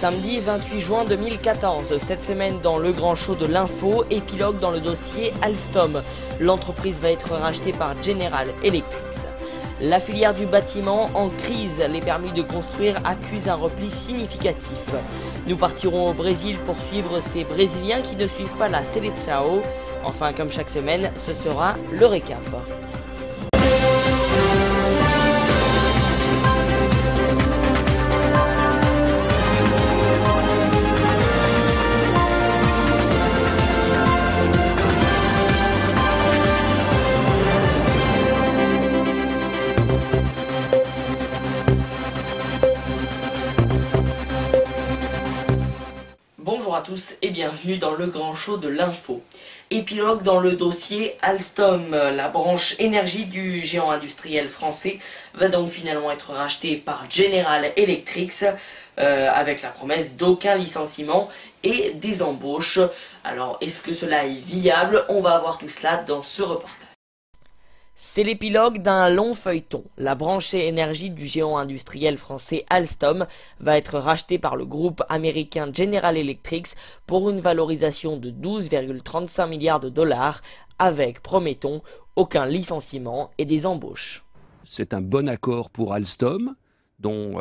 Samedi 28 juin 2014, cette semaine dans le grand show de l'info, épilogue dans le dossier Alstom. L'entreprise va être rachetée par General Electric. La filière du bâtiment en crise, les permis de construire accusent un repli significatif. Nous partirons au Brésil pour suivre ces Brésiliens qui ne suivent pas la Seleção. Enfin, comme chaque semaine, ce sera le récap. Bonjour à tous et bienvenue dans le grand show de l'info. Épilogue dans le dossier Alstom. La branche énergie du géant industriel français va donc finalement être rachetée par General Electric avec la promesse d'aucun licenciement et des embauches. Alors est-ce que cela est viable? On va voir tout cela dans ce reportage. C'est l'épilogue d'un long feuilleton. La branche énergie du géant industriel français Alstom va être rachetée par le groupe américain General Electric pour une valorisation de 12,35 milliards de dollars avec, promettons, aucun licenciement et des embauches. C'est un bon accord pour Alstom, dont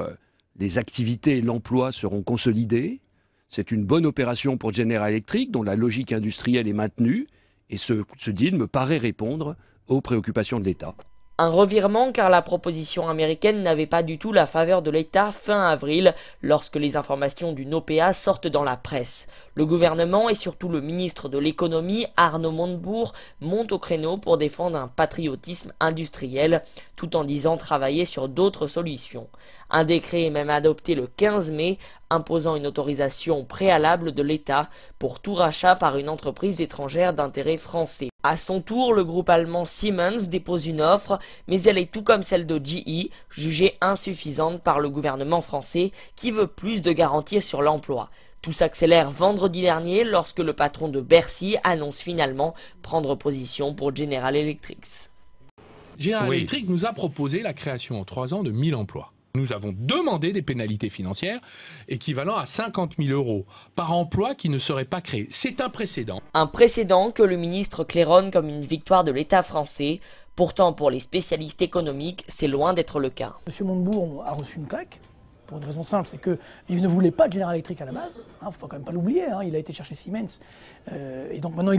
les activités et l'emploi seront consolidés. C'est une bonne opération pour General Electric, dont la logique industrielle est maintenue. Et ce deal me paraît répondre aux préoccupations de l'État. Un revirement car la proposition américaine n'avait pas du tout la faveur de l'État fin avril lorsque les informations d'une OPA sortent dans la presse. Le gouvernement et surtout le ministre de l'économie Arnaud Montebourg montent au créneau pour défendre un patriotisme industriel tout en disant travailler sur d'autres solutions. Un décret est même adopté le 15 mai imposant une autorisation préalable de l'État pour tout rachat par une entreprise étrangère d'intérêt français. À son tour, le groupe allemand Siemens dépose une offre, mais elle est tout comme celle de GE, jugée insuffisante par le gouvernement français qui veut plus de garanties sur l'emploi. Tout s'accélère vendredi dernier lorsque le patron de Bercy annonce finalement prendre position pour General Electric. General Electric nous a proposé la création en 3 ans de 1000 emplois. Nous avons demandé des pénalités financières équivalent à 50 000 € par emploi qui ne serait pas créé. C'est un précédent. Un précédent que le ministre claironne comme une victoire de l'État français. Pourtant, pour les spécialistes économiques, c'est loin d'être le cas. Monsieur Montebourg a reçu une claque, pour une raison simple, c'est qu'il ne voulait pas de General Electric à la base. Il ne faut quand même pas l'oublier, il a été chercher Siemens. Et donc maintenant,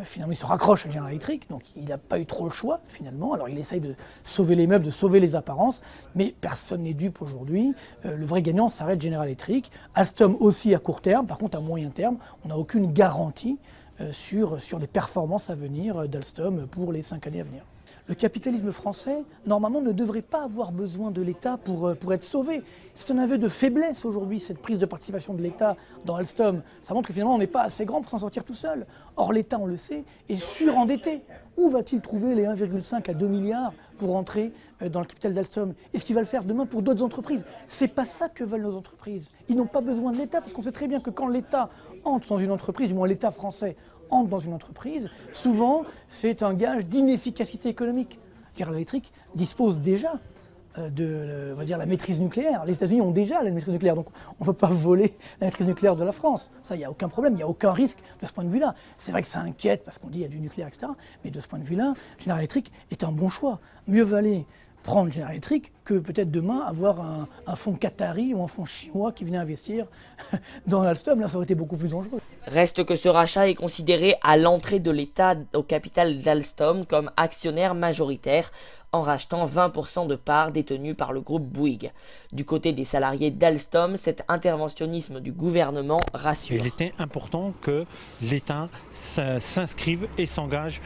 finalement, il se raccroche à General Electric, donc il n'a pas eu trop le choix, finalement. Alors il essaye de sauver les meubles, de sauver les apparences, mais personne n'est dupe aujourd'hui. Le vrai gagnant, ça reste General Electric. Alstom aussi à court terme, par contre à moyen terme, on n'a aucune garantie sur les performances à venir d'Alstom pour les 5 années à venir. Le capitalisme français, normalement, ne devrait pas avoir besoin de l'État pour être sauvé. C'est un aveu de faiblesse aujourd'hui, cette prise de participation de l'État dans Alstom. Ça montre que finalement, on n'est pas assez grand pour s'en sortir tout seul. Or, l'État, on le sait, est surendetté. Où va-t-il trouver les 1,5 à 2 milliards pour entrer dans le capital d'Alstom? Est-ce qu'il va le faire demain pour d'autres entreprises? C'est pas ça que veulent nos entreprises. Ils n'ont pas besoin de l'État, parce qu'on sait très bien que quand l'État entre dans une entreprise, du moins l'État français, entre dans une entreprise, souvent c'est un gage d'inefficacité économique. General Electric dispose déjà de la maîtrise nucléaire. Les États-Unis ont déjà la maîtrise nucléaire, donc on ne peut pas voler la maîtrise nucléaire de la France. Ça, il n'y a aucun problème, il n'y a aucun risque de ce point de vue-là. C'est vrai que ça inquiète parce qu'on dit qu'il y a du nucléaire, etc. Mais de ce point de vue-là, General Electric est un bon choix. Mieux valait prendre General Electric que peut-être demain avoir un fonds qatari ou un fonds chinois qui venait investir dans Alstom. Là, ça aurait été beaucoup plus dangereux. Reste que ce rachat est considéré à l'entrée de l'État au capital d'Alstom comme actionnaire majoritaire en rachetant 20% de parts détenues par le groupe Bouygues. Du côté des salariés d'Alstom, cet interventionnisme du gouvernement rassure. Il était important que l'État s'inscrive et s'engage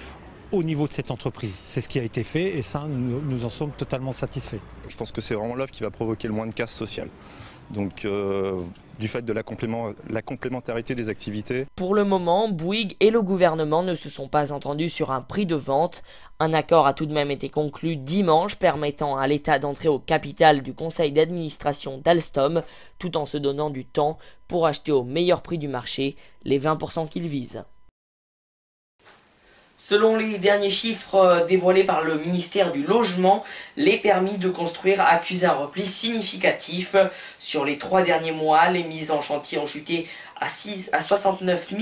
au niveau de cette entreprise. C'est ce qui a été fait et ça, nous en sommes totalement satisfaits. Je pense que c'est vraiment l'offre qui va provoquer le moins de casse sociale. Donc, du fait de la complémentarité des activités. Pour le moment, Bouygues et le gouvernement ne se sont pas entendus sur un prix de vente. Un accord a tout de même été conclu dimanche permettant à l'État d'entrer au capital du conseil d'administration d'Alstom tout en se donnant du temps pour acheter au meilleur prix du marché les 20% qu'il vise. Selon les derniers chiffres dévoilés par le ministère du Logement, les permis de construire accusent un repli significatif. Sur les 3 derniers mois, les mises en chantier ont chuté à 69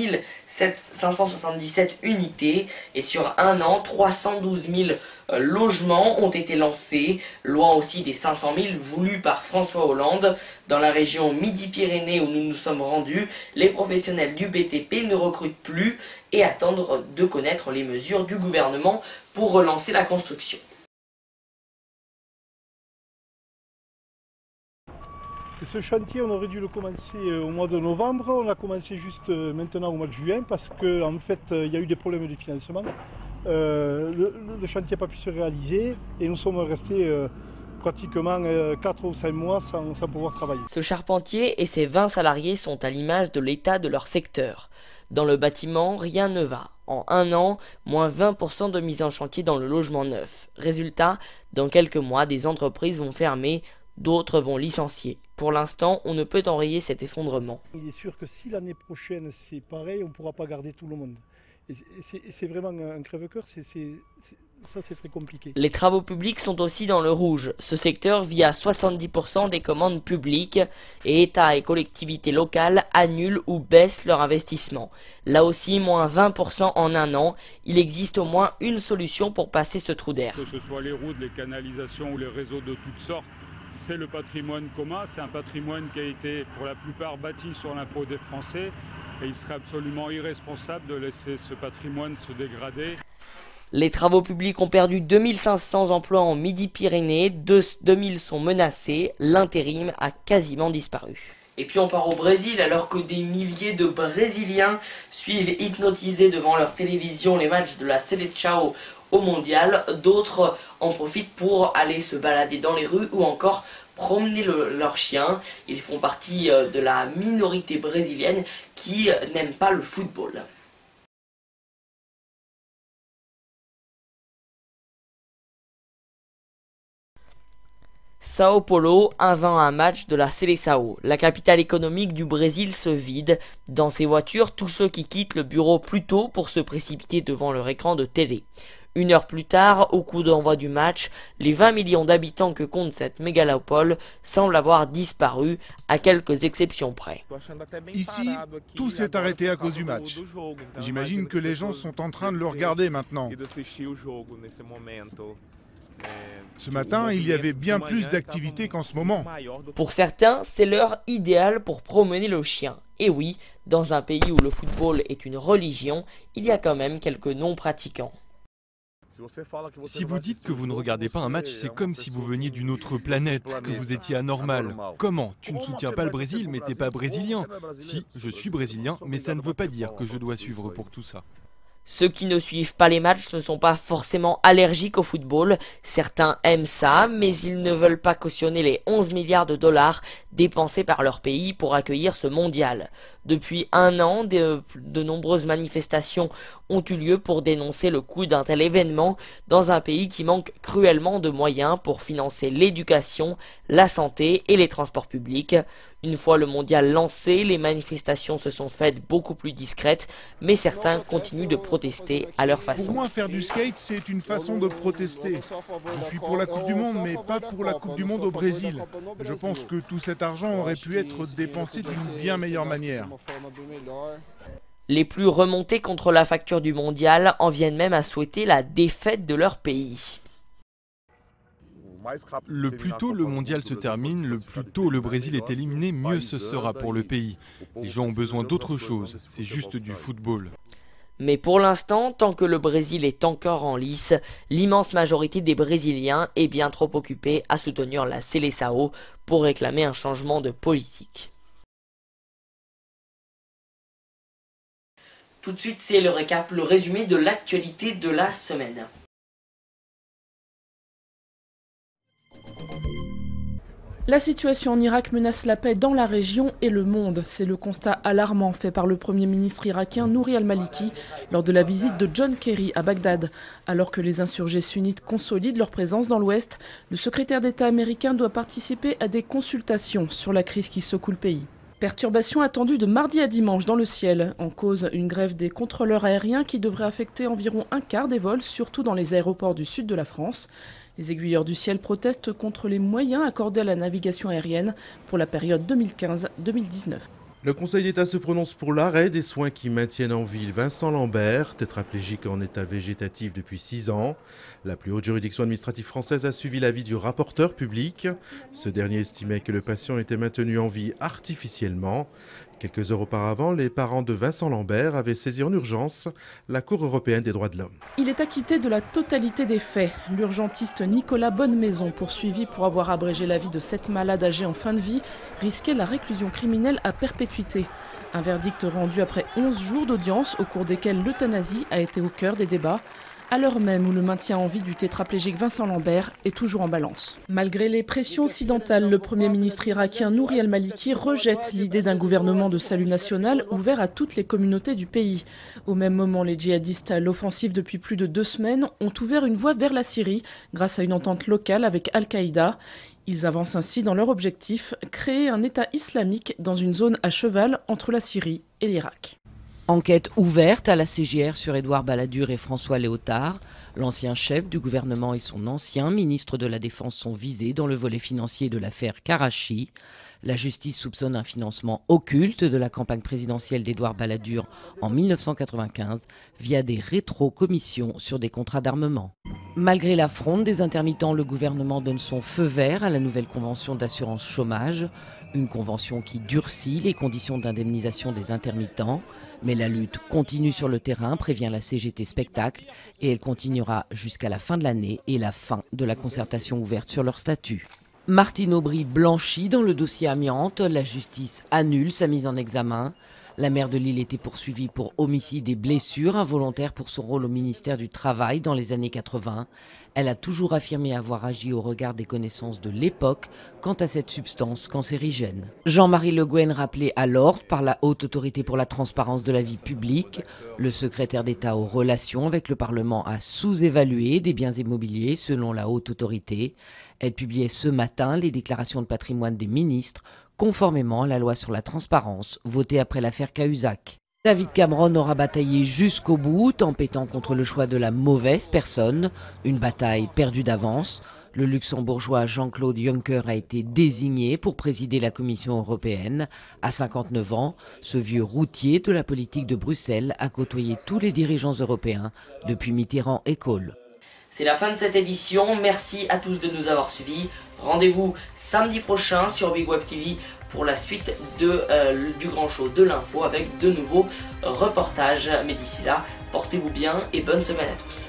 577 unités et sur un an, 312 000 logements ont été lancés, loin aussi des 500 000 voulus par François Hollande. Dans la région Midi-Pyrénées où nous nous sommes rendus, les professionnels du BTP ne recrutent plus et attendent de connaître les mesures du gouvernement pour relancer la construction. Ce chantier, on aurait dû le commencer au mois de novembre. On a commencé juste maintenant au mois de juin parce qu'en fait, il y a eu des problèmes de financement. Le chantier n'a pas pu se réaliser et nous sommes restés pratiquement 4 ou 5 mois sans pouvoir travailler. Ce charpentier et ses 20 salariés sont à l'image de l'état de leur secteur. Dans le bâtiment, rien ne va. En un an, moins 20% de mise en chantier dans le logement neuf. Résultat, dans quelques mois, des entreprises vont fermer, d'autres vont licencier. Pour l'instant, on ne peut enrayer cet effondrement. Il est sûr que si l'année prochaine c'est pareil, on ne pourra pas garder tout le monde. C'est vraiment un crève-cœur, ça c'est très compliqué. Les travaux publics sont aussi dans le rouge. Ce secteur vit à 70% des commandes publiques et État et collectivités locales annulent ou baissent leur investissement. Là aussi, moins 20% en un an. Il existe au moins une solution pour passer ce trou d'air. Que ce soit les routes, les canalisations ou les réseaux de toutes sortes, c'est le patrimoine commun, c'est un patrimoine qui a été pour la plupart bâti sur l'impôt des Français et il serait absolument irresponsable de laisser ce patrimoine se dégrader. Les travaux publics ont perdu 2500 emplois en Midi-Pyrénées, 2000 sont menacés, l'intérim a quasiment disparu. Et puis on part au Brésil alors que des milliers de Brésiliens suivent hypnotisés devant leur télévision les matchs de la Seleção au mondial. D'autres en profitent pour aller se balader dans les rues ou encore promener leurs chiens. Ils font partie de la minorité brésilienne qui n'aime pas le football. Sao Paulo invente un match de la Seleção. La capitale économique du Brésil se vide. Dans ses voitures, tous ceux qui quittent le bureau plus tôt pour se précipiter devant leur écran de télé. Une heure plus tard, au coup d'envoi du match, les 20 millions d'habitants que compte cette mégalopole semblent avoir disparu, à quelques exceptions près. Ici, tout s'est arrêté à cause du match. J'imagine que les gens sont en train de le regarder maintenant. Ce matin, il y avait bien plus d'activités qu'en ce moment. Pour certains, c'est l'heure idéale pour promener le chien. Et oui, dans un pays où le football est une religion, il y a quand même quelques non-pratiquants. Si vous dites que vous ne regardez pas un match, c'est comme si vous veniez d'une autre planète, que vous étiez anormal. Comment? Tu ne soutiens pas le Brésil, mais t'es pas brésilien. Si, je suis brésilien, mais ça ne veut pas dire que je dois suivre pour tout ça. Ceux qui ne suivent pas les matchs ne sont pas forcément allergiques au football. Certains aiment ça, mais ils ne veulent pas cautionner les 11 milliards de dollars dépensés par leur pays pour accueillir ce mondial. Depuis un an, de nombreuses manifestations ont eu lieu pour dénoncer le coût d'un tel événement dans un pays qui manque cruellement de moyens pour financer l'éducation, la santé et les transports publics. Une fois le mondial lancé, les manifestations se sont faites beaucoup plus discrètes, mais certains continuent de protester à leur façon. Pour moi, faire du skate, c'est une façon de protester. Je suis pour la Coupe du Monde, mais pas pour la Coupe du Monde au Brésil. Je pense que tout cet argent aurait pu être dépensé d'une bien meilleure manière. Les plus remontés contre la facture du mondial en viennent même à souhaiter la défaite de leur pays. Le plus tôt le mondial se termine, le plus tôt le Brésil est éliminé, mieux ce sera pour le pays. Les gens ont besoin d'autre chose, c'est juste du football. Mais pour l'instant, tant que le Brésil est encore en lice, l'immense majorité des Brésiliens est bien trop occupée à soutenir la Seleção pour réclamer un changement de politique. Tout de suite, c'est le récap, le résumé de l'actualité de la semaine. La situation en Irak menace la paix dans la région et le monde. C'est le constat alarmant fait par le Premier ministre irakien Nouri al-Maliki lors de la visite de John Kerry à Bagdad. Alors que les insurgés sunnites consolident leur présence dans l'Ouest, le secrétaire d'État américain doit participer à des consultations sur la crise qui secoue le pays. Perturbation attendue de mardi à dimanche dans le ciel. En cause, une grève des contrôleurs aériens qui devrait affecter environ un quart des vols, surtout dans les aéroports du sud de la France. Les aiguilleurs du ciel protestent contre les moyens accordés à la navigation aérienne pour la période 2015-2019. Le Conseil d'État se prononce pour l'arrêt des soins qui maintiennent en vie Vincent Lambert, tétraplégique en état végétatif depuis 6 ans. La plus haute juridiction administrative française a suivi l'avis du rapporteur public. Ce dernier estimait que le patient était maintenu en vie artificiellement. Quelques heures auparavant, les parents de Vincent Lambert avaient saisi en urgence la Cour européenne des droits de l'homme. Il est acquitté de la totalité des faits. L'urgentiste Nicolas Bonnemaison, poursuivi pour avoir abrégé la vie de 7 malades âgés en fin de vie, risquait la réclusion criminelle à perpétuité. Un verdict rendu après 11 jours d'audience au cours desquels l'euthanasie a été au cœur des débats, à l'heure même où le maintien en vie du tétraplégique Vincent Lambert est toujours en balance. Malgré les pressions occidentales, le Premier ministre irakien Nouri al-Maliki rejette l'idée d'un gouvernement de salut national ouvert à toutes les communautés du pays. Au même moment, les djihadistes à l'offensive depuis plus de 2 semaines ont ouvert une voie vers la Syrie grâce à une entente locale avec Al-Qaïda. Ils avancent ainsi dans leur objectif, créer un État islamique dans une zone à cheval entre la Syrie et l'Irak. Enquête ouverte à la CGR sur Édouard Balladur et François Léotard. L'ancien chef du gouvernement et son ancien ministre de la Défense sont visés dans le volet financier de l'affaire Karachi. La justice soupçonne un financement occulte de la campagne présidentielle d'Édouard Balladur en 1995 via des rétrocommissions sur des contrats d'armement. Malgré la fronde des intermittents, le gouvernement donne son feu vert à la nouvelle convention d'assurance chômage. Une convention qui durcit les conditions d'indemnisation des intermittents. Mais la lutte continue sur le terrain, prévient la CGT Spectacle, et elle continuera jusqu'à la fin de l'année et la fin de la concertation ouverte sur leur statut. Martine Aubry blanchie dans le dossier amiante, la justice annule sa mise en examen. La maire de Lille était poursuivie pour homicide et blessures involontaires pour son rôle au ministère du Travail dans les années 80. Elle a toujours affirmé avoir agi au regard des connaissances de l'époque quant à cette substance cancérigène. Jean-Marie Le Guen rappelé à l'ordre par la Haute Autorité pour la transparence de la vie publique. Le secrétaire d'État aux relations avec le Parlement a sous-évalué des biens immobiliers selon la Haute Autorité. Elle publiait ce matin les déclarations de patrimoine des ministres conformément à la loi sur la transparence votée après l'affaire Cahuzac. David Cameron aura bataillé jusqu'au bout, tempêtant contre le choix de la mauvaise personne, une bataille perdue d'avance. Le luxembourgeois Jean-Claude Juncker a été désigné pour présider la Commission européenne. À 59 ans, ce vieux routier de la politique de Bruxelles a côtoyé tous les dirigeants européens depuis Mitterrand et Kohl. C'est la fin de cette édition, merci à tous de nous avoir suivis. Rendez-vous samedi prochain sur Big Web TV pour la suite du grand show de l'info avec de nouveaux reportages. Mais d'ici là, portez-vous bien et bonne semaine à tous.